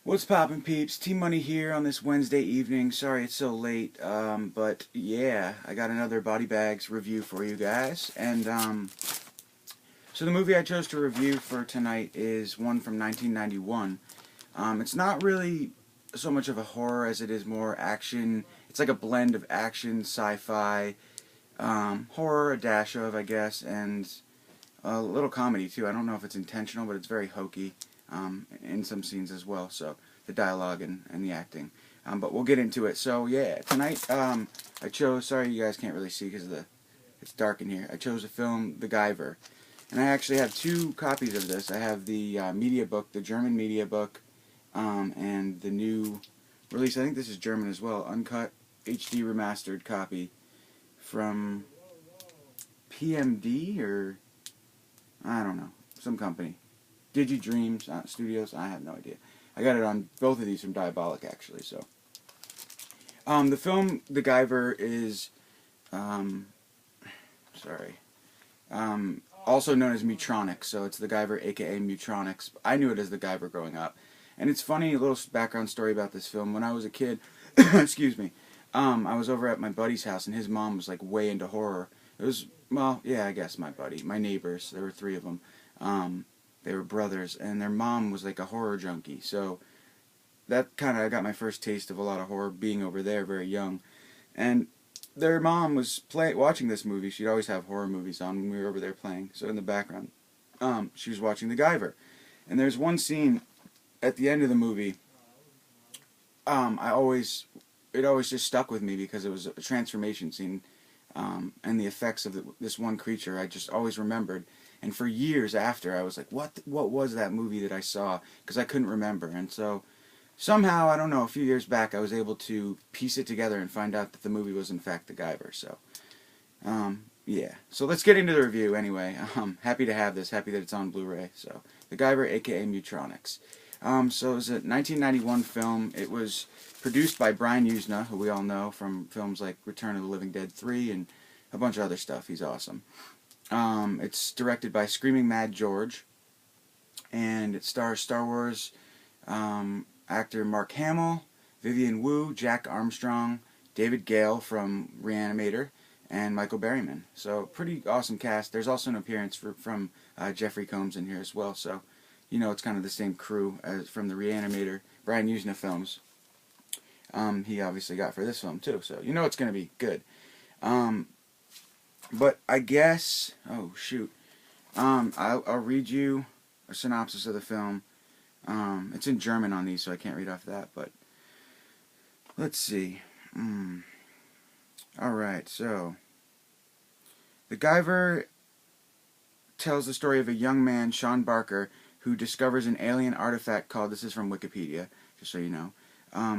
What's poppin', peeps? T-Money here on this Wednesday evening. Sorry it's so late, but yeah, I got another Body Bags review for you guys. And so the movie I chose to review for tonight is one from 1991. It's not really so much of a horror as it is more action. It's like a blend of action, sci-fi, horror, a dash of, I guess, and a little comedy too. I don't know if it's intentional, but it's very hokey. In some scenes as well, so the dialogue and the acting. But we'll get into it. So yeah, tonight I chose, sorry you guys can't really see because it's dark in here, I chose to film the Guyver. And I actually have two copies of this. I have the media book, the German media book, and the new release, I think this is German as well, uncut HD remastered copy from PMD or I don't know, some company. DigiDreams Studios, I have no idea. I got it on both of these from Diabolic, actually. So, the film The Guyver is, also known as Mutronics. So it's The Guyver, aka Mutronics. I knew it as The Guyver growing up, and it's funny. A little background story about this film. When I was a kid, excuse me, I was over at my buddy's house, and his mom was like way into horror. It was, well, yeah, I guess my buddy, my neighbors. There were three of them. They were brothers, and their mom was like a horror junkie, so that kind of, I got my first taste of a lot of horror being over there very young. And their mom was watching this movie. She'd always have horror movies on when we were over there playing, so in the background she was watching The Guyver. And there's one scene at the end of the movie, it always just stuck with me because it was a transformation scene, and the effects of this one creature I just always remembered. And for years after, I was like, what was that movie that I saw? Because I couldn't remember. And so, somehow, I don't know, a few years back, I was able to piece it together and find out that the movie was, in fact, The Guyver. So, yeah. So, let's get into the review anyway. Happy to have this. Happy that it's on Blu-ray. So, The Guyver, a.k.a. Mutronics. So, it was a 1991 film. It was produced by Brian Usna, who we all know from films like Return of the Living Dead 3 and a bunch of other stuff. He's awesome. It's directed by Screaming Mad George, and it stars Star Wars actor Mark Hamill, Vivian Wu, Jack Armstrong, David Gale from Reanimator, and Michael Berryman. So, pretty awesome cast. There's also an appearance from Jeffrey Combs in here as well, so you know it's kind of the same crew as from the Reanimator, Brian Usna films. He obviously got for this film too, so you know it's going to be good. But I guess, oh shoot, I'll read you a synopsis of the film. It's in German on these, so I can't read off that, but let's see. Alright, so The Guyver tells the story of a young man, Sean Barker, who discovers an alien artifact called, this is from Wikipedia, just so you know,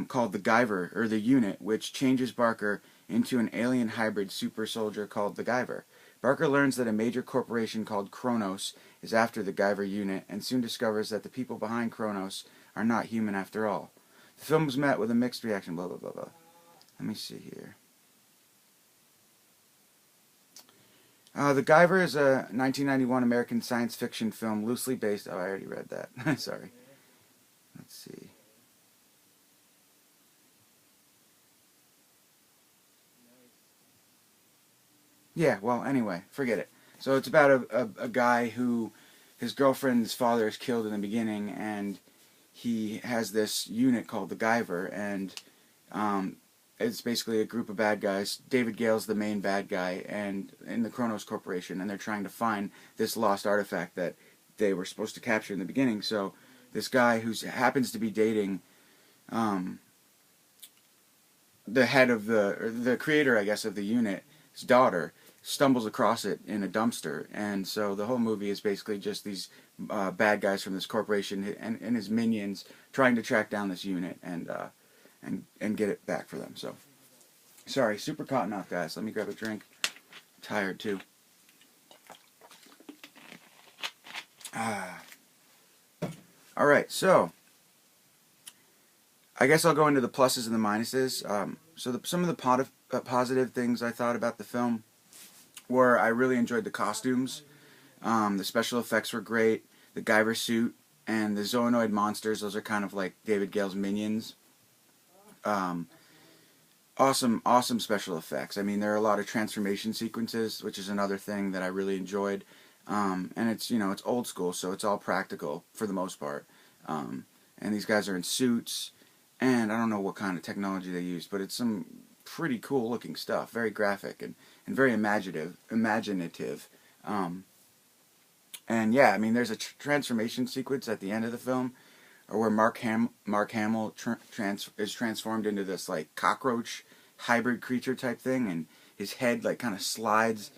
called the Guyver, or the unit, which changes Barker into an alien hybrid super soldier called the Guyver. Barker learns that a major corporation called Kronos is after the Guyver unit, and soon discovers that the people behind Kronos are not human after all. The film was met with a mixed reaction, blah blah blah blah. Let me see here. The Guyver is a 1991 American science fiction film loosely based, oh I already read that, sorry. Let's see. Yeah, well, anyway, forget it. So it's about a guy who, his girlfriend's father is killed in the beginning, and he has this unit called the Guyver, and it's basically a group of bad guys. David Gale's the main bad guy, and in the Kronos Corporation, and they're trying to find this lost artifact that they were supposed to capture in the beginning. So this guy who happens to be dating the head of the creator, I guess, of the unit, his daughter, stumbles across it in a dumpster, and so the whole movie is basically just these bad guys from this corporation and his minions trying to track down this unit and get it back for them. So, sorry, super caught off, guys. Let me grab a drink. I'm tired too. All right, so I guess I'll go into the pluses and the minuses. So some of the positive things I thought about the film were I really enjoyed the costumes. The special effects were great. The Guyver suit and the Zoonoid monsters, those are kind of like David Gale's minions. Um, awesome special effects. I mean, there are a lot of transformation sequences, which is another thing that I really enjoyed. And it's, you know, it's old school, so it's all practical for the most part. And these guys are in suits, and I don't know what kind of technology they used, but it's some pretty cool looking stuff, very graphic and very imaginative. And yeah, I mean, there's a transformation sequence at the end of the film, or where Mark Hamill is transformed into this like cockroach hybrid creature type thing, and his head like kind of slides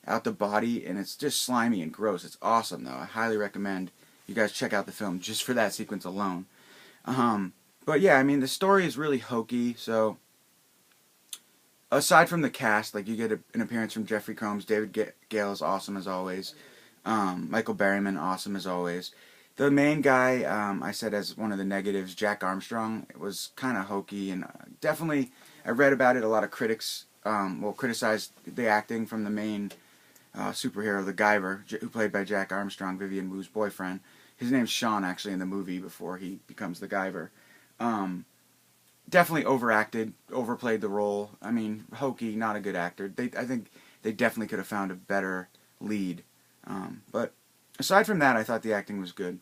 out the body, and it's just slimy and gross. It's awesome though. I highly recommend you guys check out the film just for that sequence alone. But yeah, I mean, the story is really hokey. So aside from the cast, like, you get an appearance from Jeffrey Combs. David Gale is awesome as always. Michael Berryman, awesome as always. The main guy, I said as one of the negatives, Jack Armstrong, it was kind of hokey, and definitely, I read about it. A lot of critics criticized the acting from the main superhero, the Guyver, who played by Jack Armstrong, Vivian Wu's boyfriend. His name's Sean, actually, in the movie before he becomes the Guyver. Definitely overacted, overplayed the role. I mean, hokey, not a good actor. I think they definitely could have found a better lead. But aside from that, I thought the acting was good.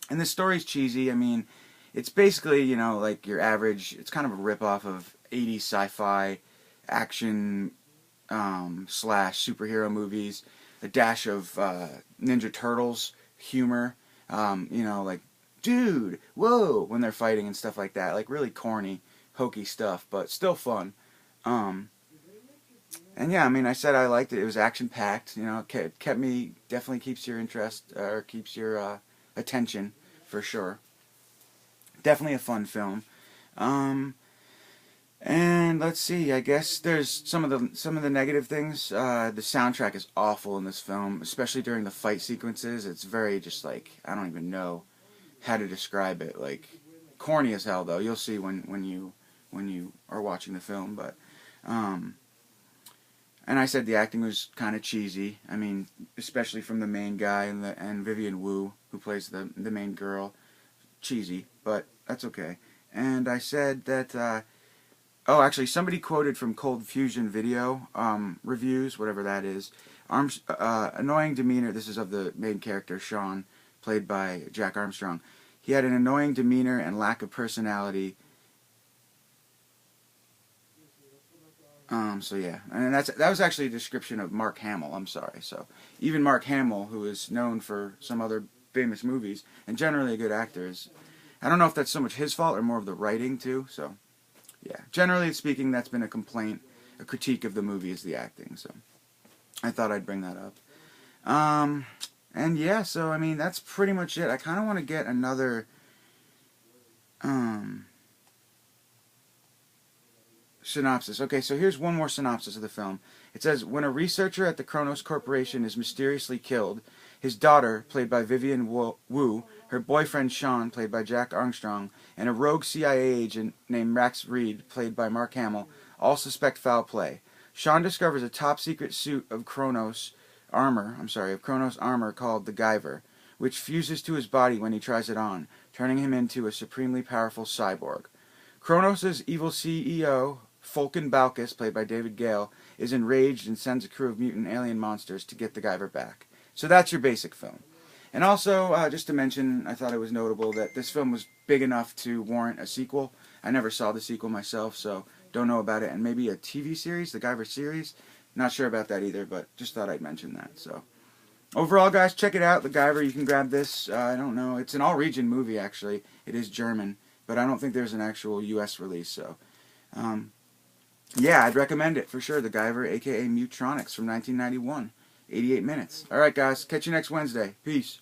And the story's cheesy. I mean, it's basically, you know, like your average, it's kind of a ripoff of 80s sci-fi action slash superhero movies. A dash of Ninja Turtles humor. You know, like, dude, whoa, when they're fighting and stuff like that. Like, really corny, hokey stuff, but still fun. And yeah, I mean, I said I liked it. It was action-packed. You know, it kept me, definitely keeps your interest, or keeps your attention, for sure. Definitely a fun film. And let's see, I guess there's some of the negative things. The soundtrack is awful in this film, especially during the fight sequences. It's very just like, I don't even know how to describe it. Like, corny as hell though. You'll see when you are watching the film, but and I said the acting was kind of cheesy. I mean, especially from the main guy and Vivian Wu, who plays the main girl. Cheesy, but that's okay. And I said that oh, actually, somebody quoted from Cold Fusion Video reviews, whatever that is. Annoying demeanor. This is of the main character, Sean, played by Jack Armstrong. He had an annoying demeanor and lack of personality. So yeah, and that was actually a description of Mark Hamill. I'm sorry. So even Mark Hamill, who is known for some other famous movies and generally a good actor, I don't know if that's so much his fault or more of the writing too. So yeah, generally speaking, that's been a complaint, a critique of the movie is the acting. So I thought I'd bring that up. And yeah, so I mean, that's pretty much it. I kind of want to get another synopsis. Okay, so here's one more synopsis of the film. It says, when a researcher at the Kronos Corporation is mysteriously killed, his daughter, played by Vivian Wu, her boyfriend Sean, played by Jack Armstrong, and a rogue CIA agent named Max Reed, played by Mark Hamill, all suspect foul play. Sean discovers a top-secret suit of Kronos armor called the Guyver, which fuses to his body when he tries it on, turning him into a supremely powerful cyborg. Kronos' evil CEO, Fulkin Balkus, played by David Gale, is enraged and sends a crew of mutant alien monsters to get the Guyver back. So that's your basic film. And also, just to mention, I thought it was notable that this film was big enough to warrant a sequel. I never saw the sequel myself, so don't know about it. And maybe a TV series, the Guyver series. Not sure about that either, but just thought I'd mention that. So overall, guys, check it out, the Guyver. You can grab this. I don't know. It's an all-region movie, actually. It is German, but I don't think there's an actual U.S. release, so yeah, I'd recommend it for sure. The Guyver, a.k.a. Mutronics, from 1991. 88 minutes. Alright, guys. Catch you next Wednesday. Peace.